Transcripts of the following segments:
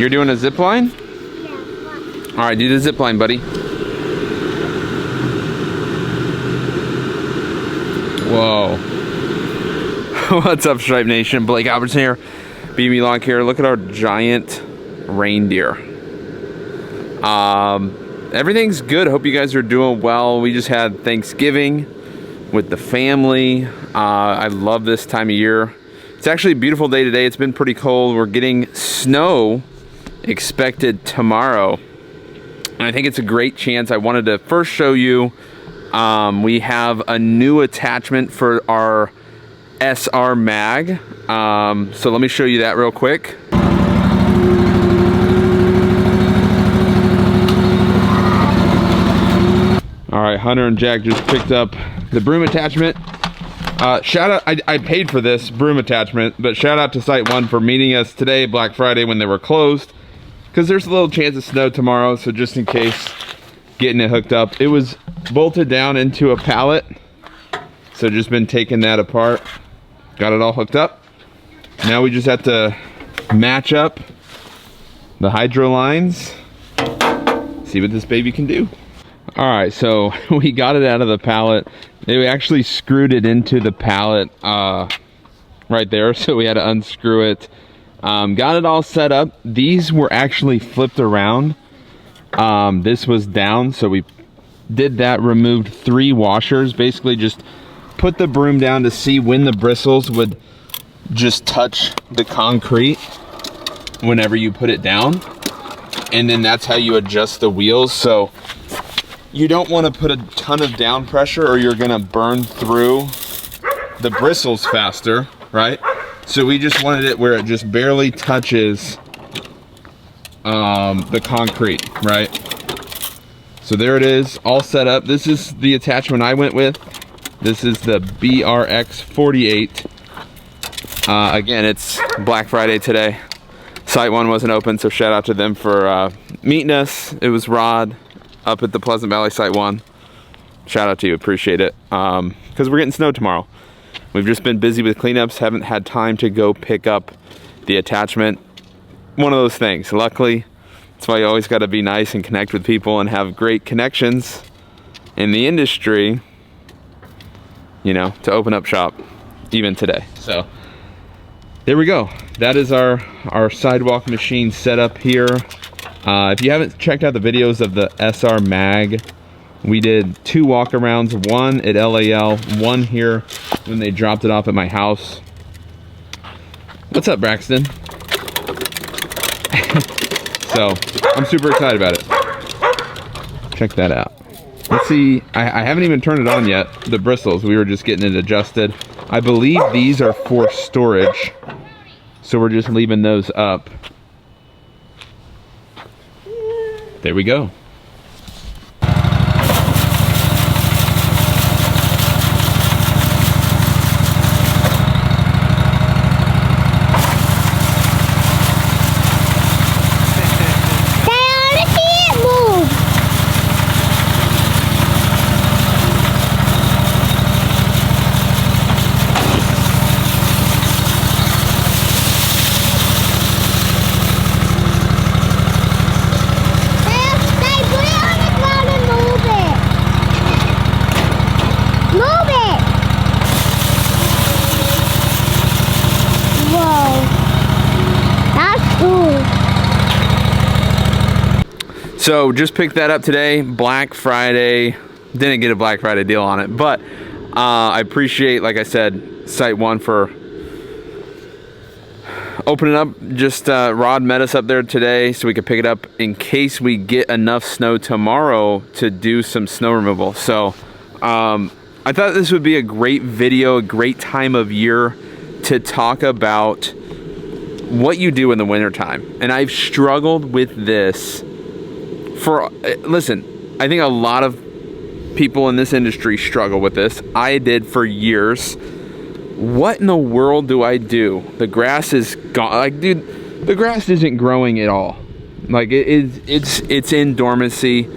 You're doing a zip line? Yeah. All right, do the zip line, buddy. Whoa. What's up, Stripe Nation? Blake Albertson here, BB Lawn Care. Look at our giant reindeer. Everything's good. Hope you guys are doing well. We just had Thanksgiving with the family. I love this time of year. It's actually a beautiful day today. It's been pretty cold. We're getting snow expected tomorrow. And I think it's a great chance. I wanted to first show you, we have a new attachment for our SR mag. So let me show you that real quick. All right, Hunter and Jack just picked up the broom attachment. Shout out, I paid for this broom attachment, but shout out to Site One for meeting us today, Black Friday, when they were closed, because there's a little chance of snow tomorrow, so just in case, getting it hooked up. It was bolted down into a pallet, so just been taking that apart, got it all hooked up. Now we just have to match up the hydro lines, see what this baby can do. All right, so we got it out of the pallet. They actually screwed it into the pallet right there, so we had to unscrew it. Got it all set up. These were actually flipped around. This was down, so we did that, removed 3 washers, basically just put the broom down to see when the bristles would just touch the concrete whenever you put it down. And then that's how you adjust the wheels. So you don't want to put a ton of down pressure or you're gonna burn through the bristles faster, right? So we just wanted it where it just barely touches the concrete, right? So there it is, all set up. This is the attachment I went with. This is the BRX 48. Again, it's Black Friday today. Site One wasn't open, so shout out to them for meeting us. It was Rod up at the Pleasant Valley Site One. Shout out to you, appreciate it. Because we're getting snow tomorrow. We've just been busy with cleanups, haven't had time to go pick up the attachment. One of those things. Luckily, that's why you always got to be nice and connect with people and have great connections in the industry, you know, to open up shop even today. So there we go. That is our sidewalk machine set up here. If you haven't checked out the videos of the SR mag, we did 2 walkarounds, one at LAL, one here when they dropped it off at my house. What's up, Braxton? So I'm super excited about it. Check that out. Let's see, I haven't even turned it on yet, the bristles. We were just getting it adjusted. I believe these are for storage, so we're just leaving those up. There we go. So just picked that up today, Black Friday. Didn't get a Black Friday deal on it, but I appreciate, like I said, Site One for opening up. Just Rod met us up there today so we could pick it up in case we get enough snow tomorrow to do some snow removal. So I thought this would be a great video, a great time of year to talk about what you do in the wintertime. And I've struggled with this for, listen, I think a lot of people in this industry struggle with this. I did for years. What in the world do I do? The grass is gone. Like, dude, the grass isn't growing at all. Like, it's in dormancy.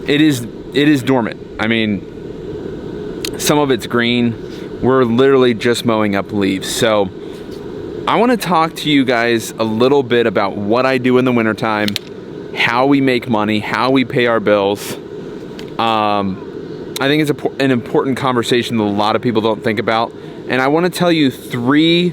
It is dormant. I mean, some of it's green. We're literally just mowing up leaves. So I want to talk to you guys a little bit about what I do in the wintertime, how we make money, how we pay our bills. I think it's an important conversation that a lot of people don't think about. And I want to tell you 3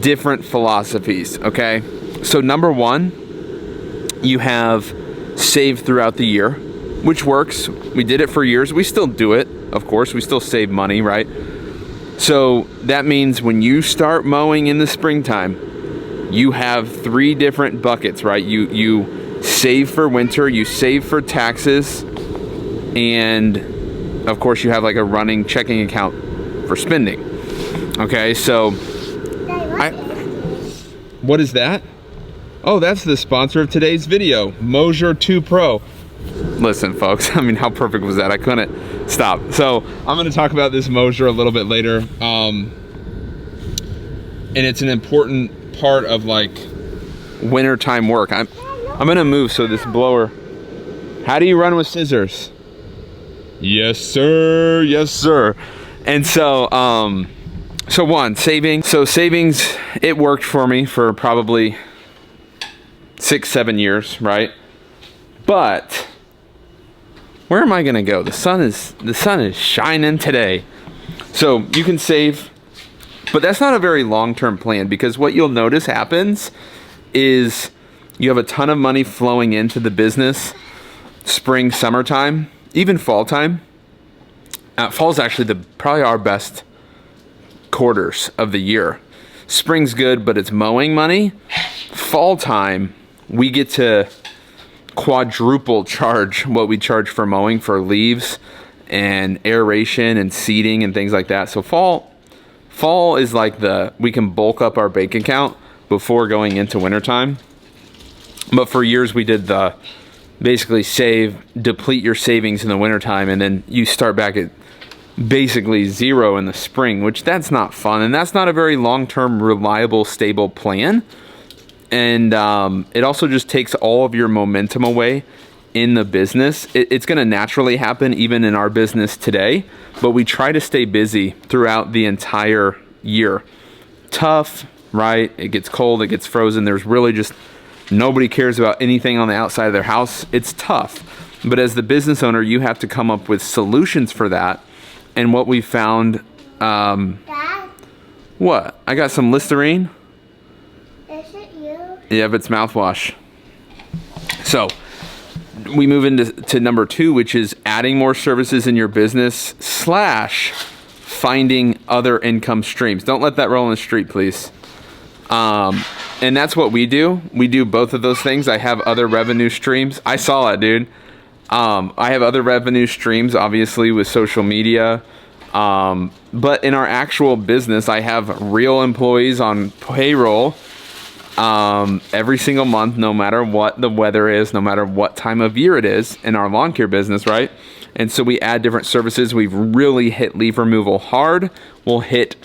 different philosophies, okay? So number 1, you have save throughout the year, which works. We did it for years. We still do it, of course. We still save money, right? So that means when you start mowing in the springtime, you have 3 different buckets, right? You save for winter, you save for taxes, and of course you have like a running checking account for spending. Okay, so what is that? Oh, that's the sponsor of today's video, Mosier 2 Pro. Listen, folks, I mean, how perfect was that? I couldn't stop. So I'm going to talk about this Mosier a little bit later. And it's an important part of like wintertime work. I'm going to move so this blower. How do you run with scissors? Yes, sir. Yes, sir. And so, so 1, saving. So savings, it worked for me for probably 6-7 years, right? But where am I gonna go? The sun is shining today. So you can save, but that's not a very long-term plan, because what you'll notice happens is you have a ton of money flowing into the business spring, summertime, even fall time. Fall's actually probably our best quarters of the year. Spring's good, but it's mowing money. Fall time, we get to quadruple charge what we charge for mowing for leaves and aeration and seeding and things like that. So fall is like we can bulk up our bank account before going into wintertime. But for years we did basically deplete your savings in the wintertime, and then you start back at basically 0 in the spring, which that's not fun, and that's not a very long-term, reliable, stable plan. And it also just takes all of your momentum away in the business. It's going to naturally happen even in our business today, but we try to stay busy throughout the entire year. Tough, right? It gets cold, it gets frozen. There's really just nobody cares about anything on the outside of their house. It's tough. But as the business owner, you have to come up with solutions for that. And what we found, Dad? What? I got some Listerine. Is it you? Yeah, but it's mouthwash. So we move into number 2, which is adding more services in your business / finding other income streams. Don't let that roll in the street, please. And that's what we do. We do both of those things. I have other revenue streams. I saw it, dude. I have other revenue streams, obviously, with social media. But in our actual business, I have real employees on payroll every single month, no matter what the weather is, no matter what time of year it is in our lawn care business, right? And so we add different services. We've really hit leaf removal hard. We'll hit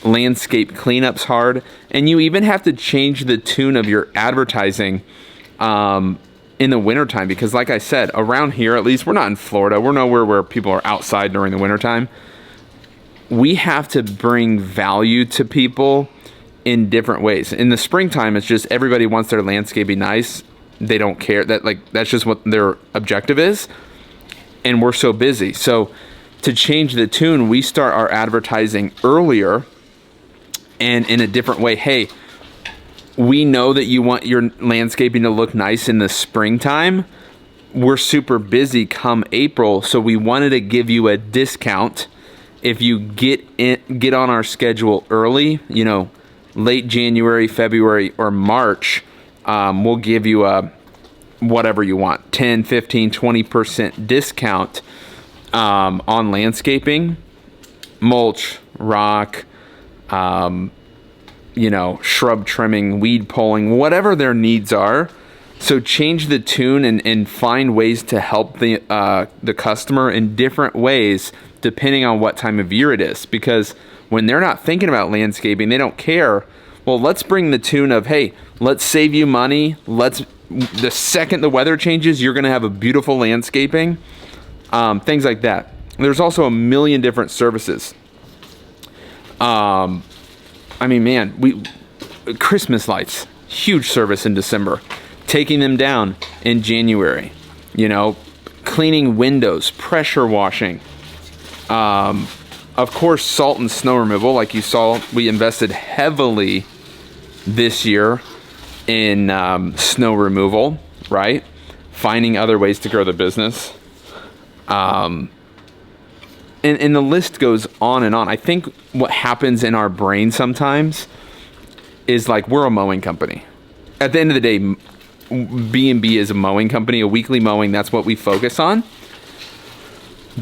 landscape cleanups hard. And you even have to change the tune of your advertising in the wintertime, because like I said, around here, at least, we're not in Florida. We're nowhere where people are outside during the wintertime. We have to bring value to people in different ways. In the springtime, it's just everybody wants their landscape be nice. They don't care. That's just what their objective is. And we're so busy. So to change the tune, we start our advertising earlier and in a different way. Hey, we know that you want your landscaping to look nice in the springtime. We're super busy come April, so we wanted to give you a discount if you get on our schedule early, late January, February, or March. We'll give you a whatever you want, 10, 15, 20% discount on landscaping, mulch, rock, shrub trimming, weed pulling, whatever their needs are. So change the tune and find ways to help the customer in different ways depending on what time of year it is. Because when they're not thinking about landscaping, they don't care. Well, let's bring the tune of, hey, let's save you money. The second the weather changes, you're going to have a beautiful landscaping. Things like that. There's also a million different services. Man, Christmas lights, huge service in December. Taking them down in January. You know, cleaning windows, pressure washing. Of course, salt and snow removal. Like you saw, we invested heavily this year in snow removal, right? Finding other ways to grow the business. And the list goes on and on. I think what happens in our brain sometimes is like we're a mowing company. At the end of the day, B&B is a mowing company, a weekly mowing. That's what we focus on.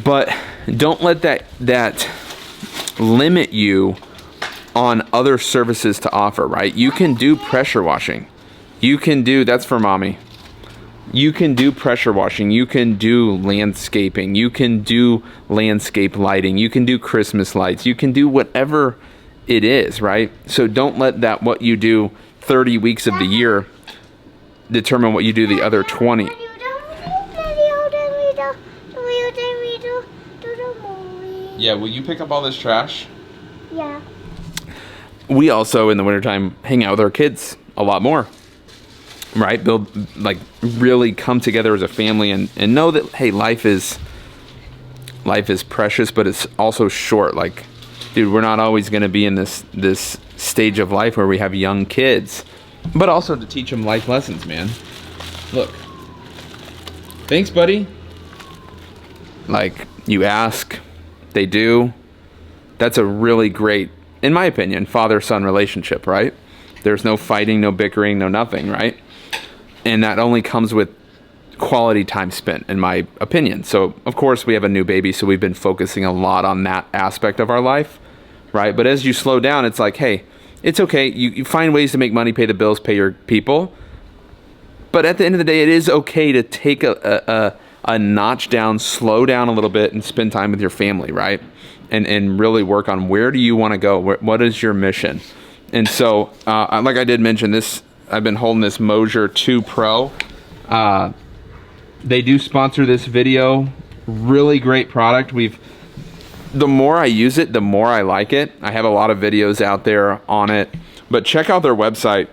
But don't let that limit you on other services to offer, right? You can do pressure washing. You can do, that's for mommy. You can do pressure washing. You can do landscaping. You can do landscape lighting. You can do Christmas lights. You can do whatever it is, right? So don't let that what you do 30 weeks of the year determine what you do the other 20. Yeah, will you pick up all this trash? Yeah. We also, in the wintertime, hang out with our kids a lot more, right? They'll like really come together as a family and know that, hey, life is precious, but it's also short. Like, dude, we're not always going to be in this stage of life where we have young kids, but also to teach them life lessons, man. Look. Thanks, buddy. Like, you ask, they do. That's a really great, in my opinion, father-son relationship, right? There's no fighting, no bickering, no nothing, right? And that only comes with quality time spent, in my opinion. So, of course, we have a new baby, so we've been focusing a lot on that aspect of our life, right? But as you slow down, it's like, hey, it's okay. You find ways to make money, pay the bills, pay your people. But at the end of the day, it is okay to take a notch down, slow down a little bit, and spend time with your family, right? And really work on where do you want to go? What is your mission? And so, like I did mention this, I've been holding this Mosier 2 Pro. They do sponsor this video. Really great product. The more I use it, the more I like it. I have a lot of videos out there on it, but check out their website.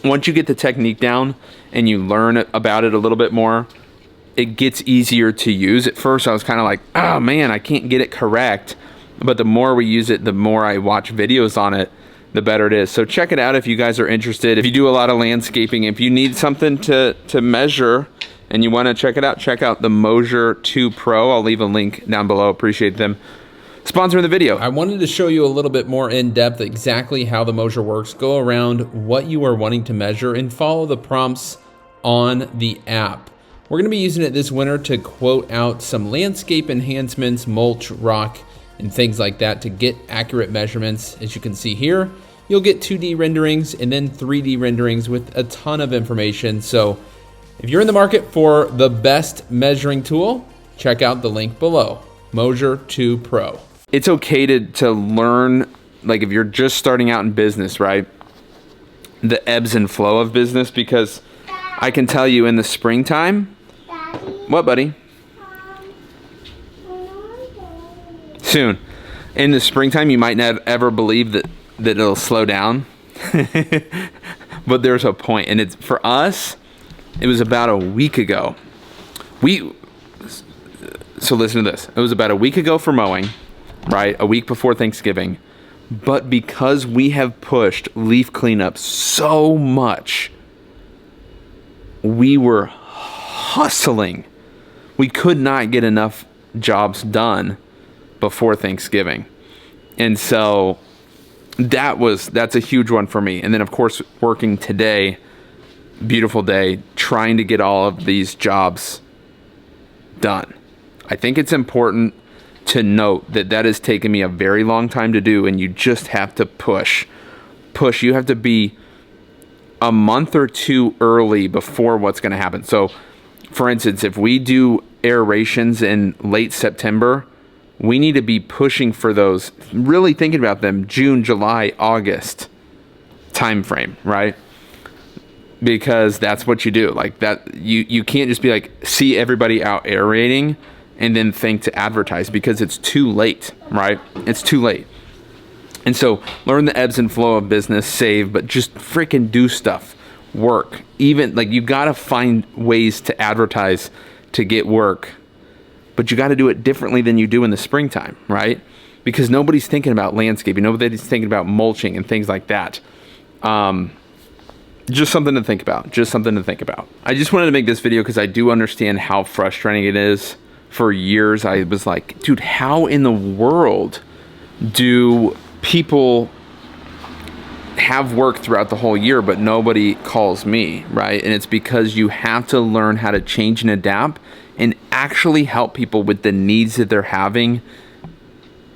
Once you get the technique down and you learn about it a little bit more, it gets easier to use. At first, I was kind of like, oh man, I can't get it correct. But the more we use it, the more I watch videos on it, the better it is. So check it out if you guys are interested. If you do a lot of landscaping, if you need something to measure and you want to check it out, check out the Mosier 2 Pro. I'll leave a link down below. Appreciate them sponsoring the video. I wanted to show you a little bit more in depth exactly how the Mosier works. Go around what you are wanting to measure and follow the prompts on the app. We're going to be using it this winter to quote out some landscape enhancements, mulch, rock, and things like that to get accurate measurements. As you can see here, you'll get 2D renderings and then 3D renderings with a ton of information. So if you're in the market for the best measuring tool, check out the link below, Mosier 2 Pro. It's okay to learn, like if you're just starting out in business, right? The ebbs and flow of business, because I can tell you in the springtime. Daddy, What, buddy? Soon. In the springtime, you might not ever believe that it'll slow down. But there's a point. And it's for us, it was about a week ago. So listen to this. It was about a week ago for mowing, right? A week before Thanksgiving. But because we have pushed leaf cleanup so much, we were hustling. We could not get enough jobs done before Thanksgiving. And so that's a huge one for me. And then of course, working today, beautiful day, trying to get all of these jobs done. I think it's important to note that has taken me a very long time to do, and you just have to push. You have to be a month or two early before what's going to happen. So, for instance, if we do aerations in late September, we need to be pushing for those, really thinking about them June, July, August time frame, right? Because that's what you do. Like that, you can't just be like, see everybody out aerating and then think to advertise, because it's too late, right? It's too late. And so learn the ebbs and flow of business, save, but just freaking do stuff, work. Even like you got to find ways to advertise to get work, but you got to do it differently than you do in the springtime, right? Because nobody's thinking about landscaping. Nobody's thinking about mulching and things like that. Just something to think about. Just something to think about. I just wanted to make this video because I do understand how frustrating it is. For years, I was like, dude, how in the world do people have work throughout the whole year, but nobody calls me, right? And it's because you have to learn how to change and adapt and actually help people with the needs that they're having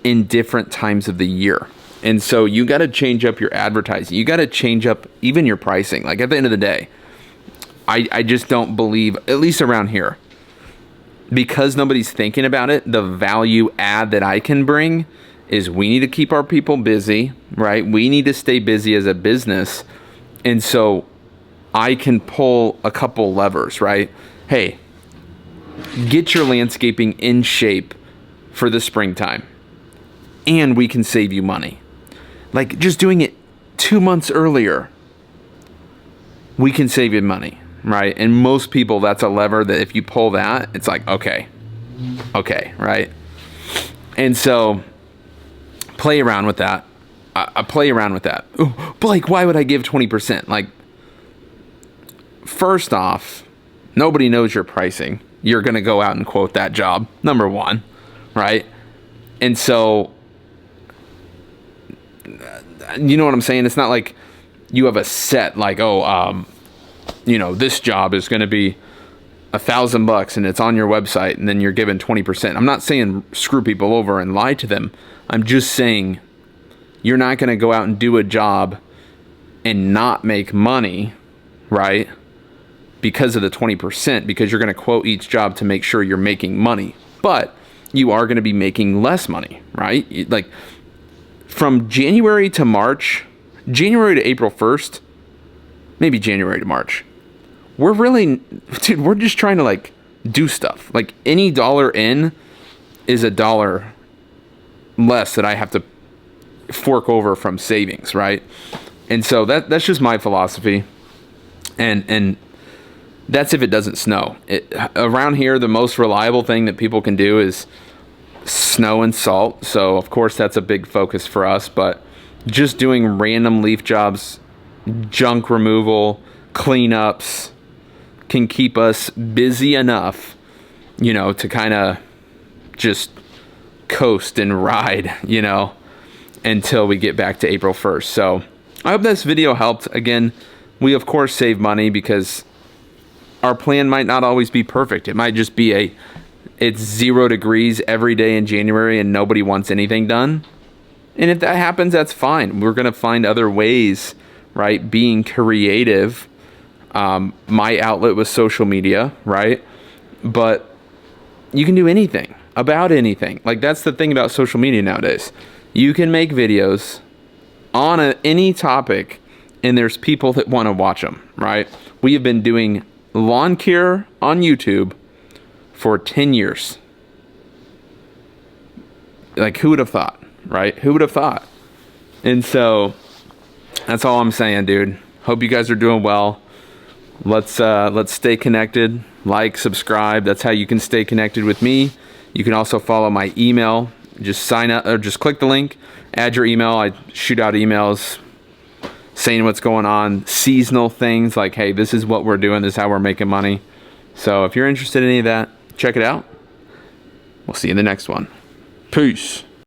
in different times of the year. And so you got to change up your advertising. You got to change up even your pricing. Like at the end of the day, I just don't believe, at least around here, because nobody's thinking about it, the value add that I can bring is we need to keep our people busy, right? We need to stay busy as a business. And so I can pull a couple levers, right? Hey, get your landscaping in shape for the springtime, and we can save you money. Like just doing it 2 months earlier, we can save you money, right? And most people, that's a lever that if you pull that, it's like, okay, right? And so play around with that. I play around with that. Ooh, Blake, why would I give 20%? Like, first off, nobody knows your pricing. You're going to go out and quote that job, number one, right? And so, you know what I'm saying? It's not like you have a set, like, this job is going to be $1,000 and it's on your website and then you're given 20%. I'm not saying screw people over and lie to them. I'm just saying you're not going to go out and do a job and not make money, right? Because of the 20%, because you're going to quote each job to make sure you're making money. But you are going to be making less money, right? Like from January to March, January to April 1st, maybe January to March, we're just trying to like do stuff. Like any dollar in is a dollar less that I have to fork over from savings, right? And so that's just my philosophy. And that's if it doesn't snow. Around here, the most reliable thing that people can do is snow and salt. So of course that's a big focus for us, but just doing random leaf jobs, junk removal, cleanups can keep us busy enough, to kind of just coast and ride, until we get back to April 1st. So I hope this video helped. Again, we of course save money because our plan might not always be perfect. It might just be it's 0 degrees every day in January and nobody wants anything done. And if that happens, that's fine. We're going to find other ways, right? Being creative. My outlet was social media, right? But you can do anything about anything. Like that's the thing about social media nowadays. You can make videos on any topic and there's people that want to watch them, right? We have been doing lawn care on YouTube for 10 years. Like who would have thought, right? Who would have thought? And so that's all I'm saying, dude. Hope you guys are doing well. Let's stay connected. Like, subscribe. That's how you can stay connected with me. You can also follow my email. Just sign up or just click the link, add your email. I shoot out emails saying what's going on, seasonal things like, hey, this is what we're doing. This is how we're making money. So if you're interested in any of that, check it out. We'll see you in the next one. Peace.